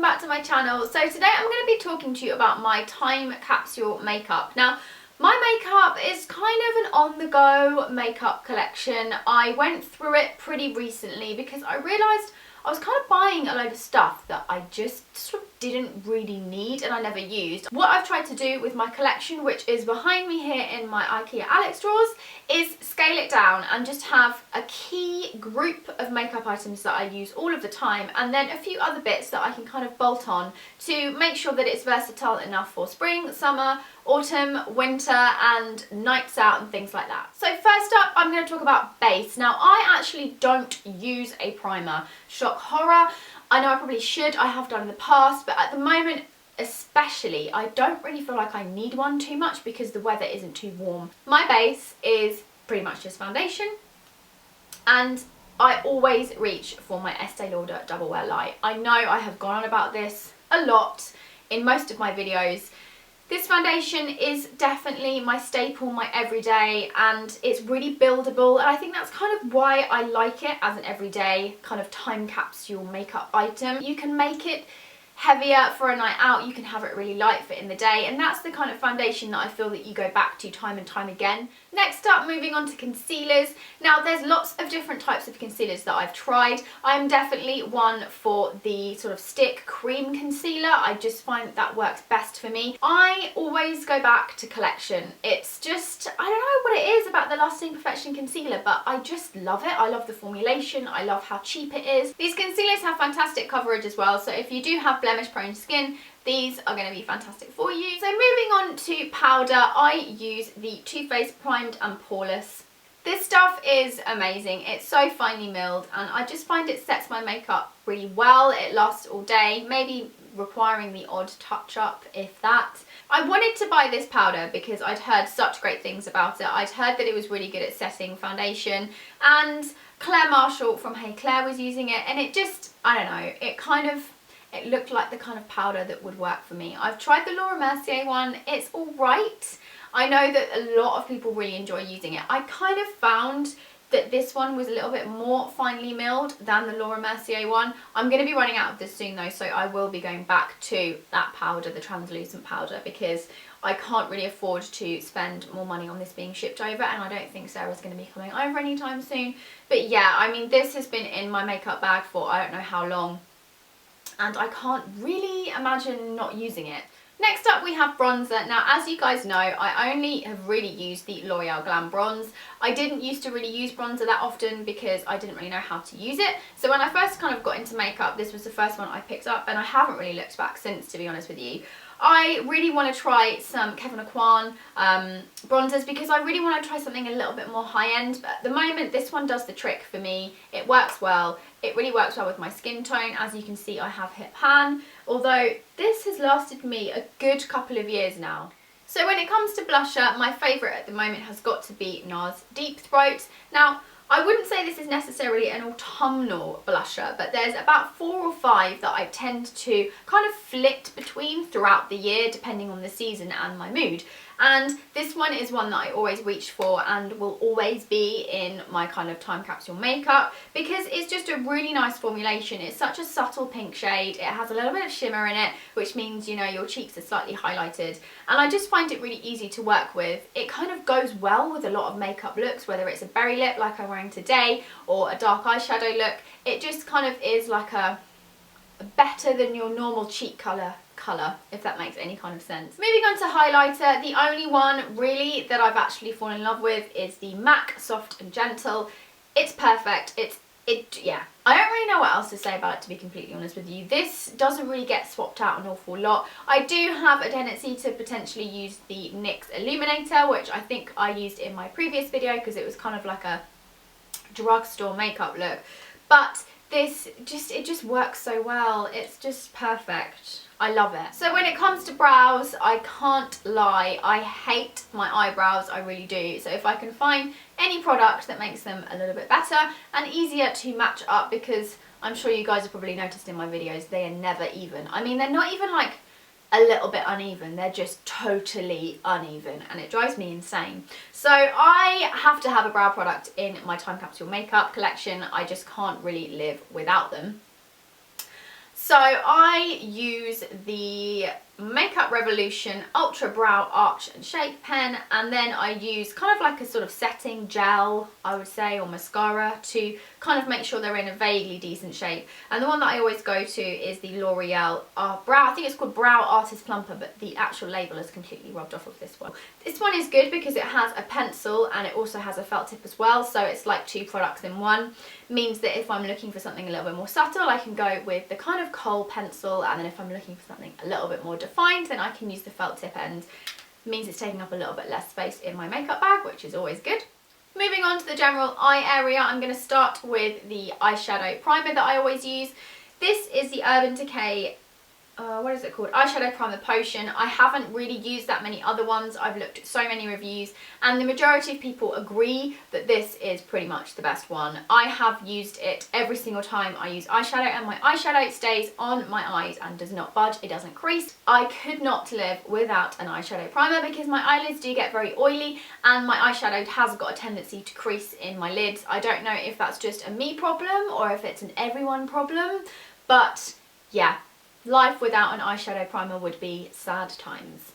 back to my channel. So today I'm going to be talking to you about my Time Capsule makeup. Now, my makeup is kind of an on-the-go makeup collection. I went through it pretty recently because I realised I was kind of buying a load of stuff that I just sort of didn't really need and I never used. What I've tried to do with my collection, which is behind me here in my IKEA Alex drawers, is scale it down and just have a key group of makeup items that I use all of the time, and then a few other bits that I can kind of bolt on to make sure that it's versatile enough for spring, summer, autumn, winter and nights out and things like that. So first up, I'm going to talk about base. Now, I actually don't use a primer. Shock horror. I know I probably should, I have done in the past, but at the moment especially I don't really feel like I need one too much because the weather isn't too warm. My base is pretty much just foundation, and I always reach for my Estee Lauder Double Wear Light. I know I have gone on about this a lot in most of my videos. This foundation is definitely my staple, my everyday, and it's really buildable, and I think that's kind of why I like it as an everyday kind of time capsule makeup item. You can make it heavier for a night out, you can have it really light for in the day, and that's the kind of foundation that I feel that you go back to time and time again. Next up, moving on to concealers. Now, there's lots of different types of concealers that I've tried. I'm definitely one for the sort of stick cream concealer. I just find that that works best for me. I always go back to Collection. It's just, I don't know what it is about the Lasting Perfection concealer, but I just love it. I love the formulation. I love how cheap it is. These concealers have fantastic coverage as well, so if you do have blemish prone skin, these are going to be fantastic for you. So moving on to powder, I use the Too Faced Primed and Poreless. This stuff is amazing. It's so finely milled and I just find it sets my makeup really well. It lasts all day, maybe requiring the odd touch up if that. I wanted to buy this powder because I'd heard such great things about it. I'd heard that it was really good at setting foundation, and Claire Marshall from Hey Claire was using it, and it just, I don't know, it looked like the kind of powder that would work for me. I've tried the Laura Mercier one. It's alright. I know that a lot of people really enjoy using it. I kind of found that this one was a little bit more finely milled than the Laura Mercier one. I'm going to be running out of this soon though, so I will be going back to that powder, the translucent powder, because I can't really afford to spend more money on this being shipped over, and I don't think Sarah's going to be coming over anytime soon. But yeah, I mean, this has been in my makeup bag for I don't know how long, and I can't really imagine not using it. Next up we have bronzer. Now, as you guys know, I only have really used the L'Oreal Glam Bronze. I didn't used to really use bronzer that often because I didn't really know how to use it. So when I first kind of got into makeup, this was the first one I picked up, and I haven't really looked back since, to be honest with you. I really want to try some Kevyn Aucoin bronzers because I really want to try something a little bit more high-end, but at the moment this one does the trick for me. It works well. It really works well with my skin tone. As you can see, I have hip pan, although this has lasted me a good couple of years now. So when it comes to blusher, my favourite at the moment has got to be NARS Deep Throat. Now, I wouldn't say this is necessarily an autumnal blusher, but there's about 4 or 5 that I tend to kind of flit between throughout the year depending on the season and my mood. And this one is one that I always reach for and will always be in my kind of time capsule makeup because it's just a really nice formulation. It's such a subtle pink shade. It has a little bit of shimmer in it, which means, you know, your cheeks are slightly highlighted. And I just find it really easy to work with. It kind of goes well with a lot of makeup looks, whether it's a berry lip like I'm wearing today or a dark eyeshadow look. It just kind of is like a better than your normal cheek colour, if that makes any kind of sense. Moving on to highlighter, the only one really that I've actually fallen in love with is the MAC Soft and Gentle. It's perfect. Yeah, I don't really know what else to say about it, to be completely honest with you. This doesn't really get swapped out an awful lot. I do have a tendency to potentially use the NYX Illuminator, which I think I used in my previous video because it was kind of like a drugstore makeup look, but this just works so well. It's just perfect. I love it. So when it comes to brows, I can't lie, I hate my eyebrows, I really do. So if I can find any product that makes them a little bit better and easier to match up, because I'm sure you guys have probably noticed in my videos, they are never even. I mean, they're not even like a little bit uneven, they're just totally uneven, and it drives me insane. So I have to have a brow product in my Time Capsule makeup collection. I just can't really live without them. So I use the Makeup Revolution Ultra Brow Arch and Shape pen, and then I use kind of like a sort of setting gel, I would say, or mascara to kind of make sure they're in a vaguely decent shape. And the one that I always go to is the L'Oreal Brow, I think it's called Brow Artist Plumper, but the actual label is completely rubbed off of this one. This one is good because it has a pencil and it also has a felt tip as well, so it's like 2 products in one. Means that if I'm looking for something a little bit more subtle, I can go with the kind of kohl pencil, and then if I'm looking for something a little bit more defined, then I can use the felt tip end. Means it's taking up a little bit less space in my makeup bag, which is always good. Moving on to the general eye area, I'm going to start with the eyeshadow primer that I always use. This is the Urban Decay, what is it called? Eyeshadow Primer Potion. I haven't really used that many other ones. I've looked at so many reviews and the majority of people agree that this is pretty much the best one. I have used it every single time I use eyeshadow, and my eyeshadow stays on my eyes and does not budge. It doesn't crease. I could not live without an eyeshadow primer because my eyelids do get very oily and my eyeshadow has got a tendency to crease in my lids. I don't know if that's just a me problem or if it's an everyone problem, but yeah. Life without an eyeshadow primer would be sad times.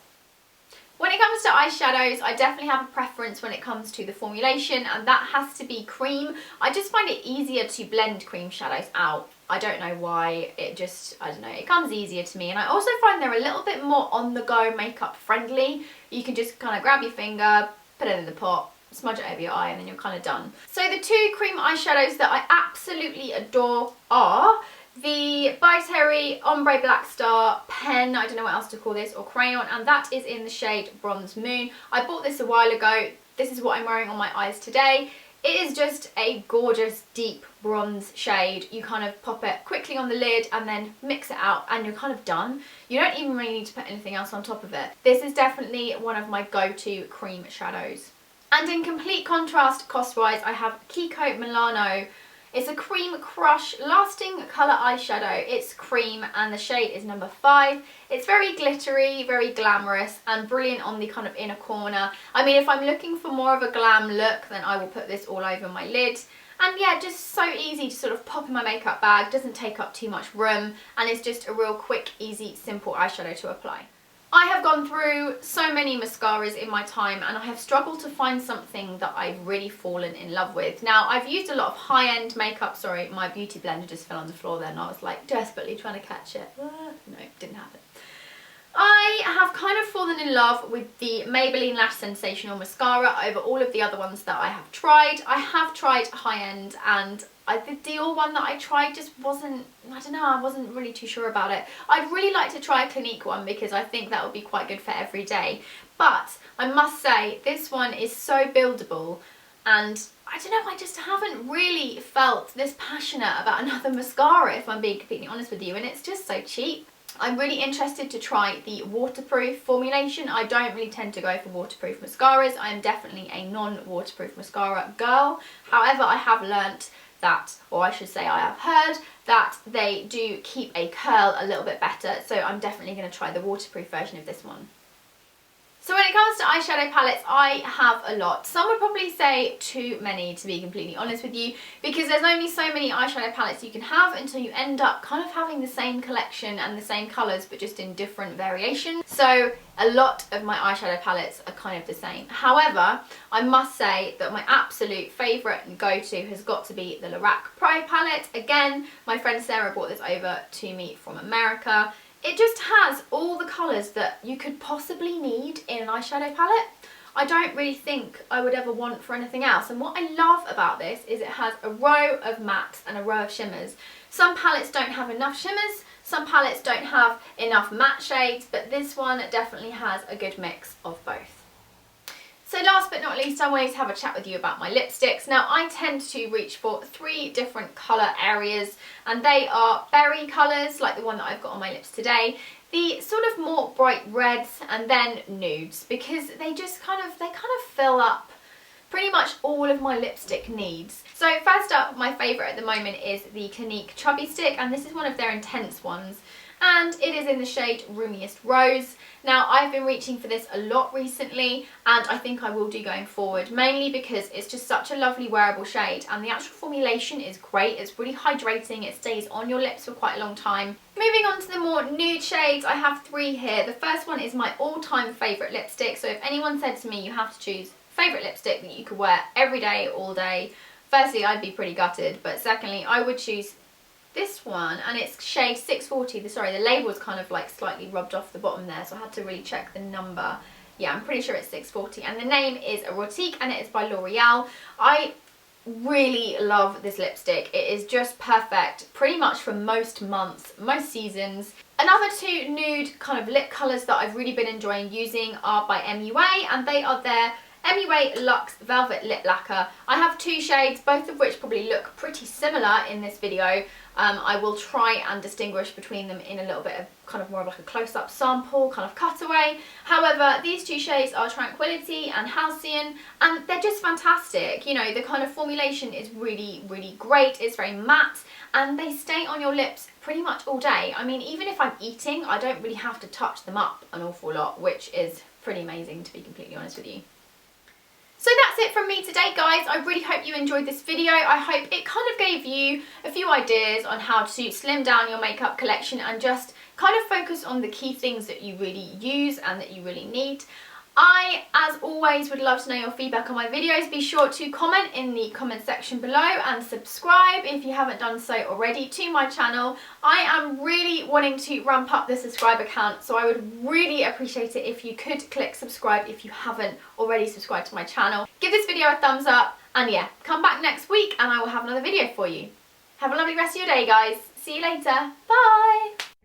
When it comes to eyeshadows, I definitely have a preference when it comes to the formulation, and that has to be cream. I just find it easier to blend cream shadows out. I don't know why, I don't know, it comes easier to me. And I also find they're a little bit more on-the-go makeup friendly. You can just kind of grab your finger, put it in the pot, smudge it over your eye, and then you're kind of done. So the 2 cream eyeshadows that I absolutely adore are the By Terry Ombre Black Star pen, I don't know what else to call this, or crayon, and that is in the shade Bronze Moon. I bought this a while ago. This is what I'm wearing on my eyes today. It is just a gorgeous deep bronze shade. You kind of pop it quickly on the lid and then mix it out and you're kind of done. You don't even really need to put anything else on top of it. This is definitely one of my go-to cream shadows. And in complete contrast cost-wise, I have Kiko Milano. It's a cream crush lasting colour eyeshadow. It's cream and the shade is number 5. It's very glittery, very glamorous and brilliant on the kind of inner corner. I mean, if I'm looking for more of a glam look, then I will put this all over my lid. And yeah, just so easy to sort of pop in my makeup bag, doesn't take up too much room, and it's just a real quick, easy, simple eyeshadow to apply. I have gone through so many mascaras in my time and I have struggled to find something that I've really fallen in love with. Now, I've used a lot of high-end makeup. Sorry, my beauty blender just fell on the floor then. I was like desperately trying to catch it. No, didn't happen. I have kind of fallen in love with the Maybelline Lash Sensational Mascara over all of the other ones that I have tried. I have tried high-end, and the Dior one that I tried just wasn't, I don't know, I wasn't really too sure about it. I'd really like to try a Clinique one because I think that would be quite good for every day. But I must say, this one is so buildable, and I don't know, I just haven't really felt this passionate about another mascara, if I'm being completely honest with you, and it's just so cheap. I'm really interested to try the waterproof formulation. I don't really tend to go for waterproof mascaras. I am definitely a non-waterproof mascara girl. However, I have learnt that, or I should say I have heard, that they do keep a curl a little bit better. So I'm definitely going to try the waterproof version of this one. So when it comes to eyeshadow palettes, I have a lot. Some would probably say too many, to be completely honest with you, because there's only so many eyeshadow palettes you can have until you end up kind of having the same collection and the same colours but just in different variations. So a lot of my eyeshadow palettes are kind of the same. However, I must say that my absolute favourite and go-to has got to be the Laquer Pro palette. Again, my friend Sarah brought this over to me from America. It just has all the colours that you could possibly need in an eyeshadow palette. I don't really think I would ever want for anything else. And what I love about this is it has a row of mattes and a row of shimmers. Some palettes don't have enough shimmers, some palettes don't have enough matte shades, but this one definitely has a good mix of both. So last but not least, I wanted to have a chat with you about my lipsticks. Now, I tend to reach for 3 different colour areas, and they are berry colours, like the one that I've got on my lips today, the sort of more bright reds, and then nudes, because they kind of fill up pretty much all of my lipstick needs. So first up, my favourite at the moment is the Clinique Chubby Stick, and this is one of their intense ones. and it is in the shade Roomiest Rose. Now, I've been reaching for this a lot recently, and I think I will do going forward, mainly because it's just such a lovely wearable shade, and the actual formulation is great. It's really hydrating, it stays on your lips for quite a long time. Moving on to the more nude shades, I have 3 here. The first one is my all-time favourite lipstick, so if anyone said to me you have to choose favourite lipstick that you could wear every day, all day, firstly, I'd be pretty gutted, but secondly, I would choose this one, and it's shade 640. The label is kind of like slightly rubbed off the bottom there, so I had to really check the number. Yeah, I'm pretty sure it's 640, and the name is Erotique, and it is by L'Oreal. I really love this lipstick. It is just perfect pretty much for most months, most seasons. Another 2 nude kind of lip colours that I've really been enjoying using are by MUA, and they are their MUA Luxe Velvet Lip Lacquer. I have 2 shades, both of which probably look pretty similar in this video. I will try and distinguish between them in a little bit of kind of more of like a close-up sample, kind of cutaway. However, these 2 shades are Tranquility and Halcyon, and they're just fantastic. You know, the kind of formulation is really, really great. It's very matte, and they stay on your lips pretty much all day. I mean, even if I'm eating, I don't really have to touch them up an awful lot, which is pretty amazing, to be completely honest with you. So that's it from me today, guys. I really hope you enjoyed this video. I hope it kind of gave you a few ideas on how to slim down your makeup collection and just kind of focus on the key things that you really use and that you really need. I, as always, would love to know your feedback on my videos. Be sure to comment in the comment section below and subscribe if you haven't done so already to my channel. I am really wanting to ramp up the subscriber count, so I would really appreciate it if you could click subscribe if you haven't already subscribed to my channel. Give this video a thumbs up, and yeah, come back next week and I will have another video for you. Have a lovely rest of your day, guys. See you later. Bye!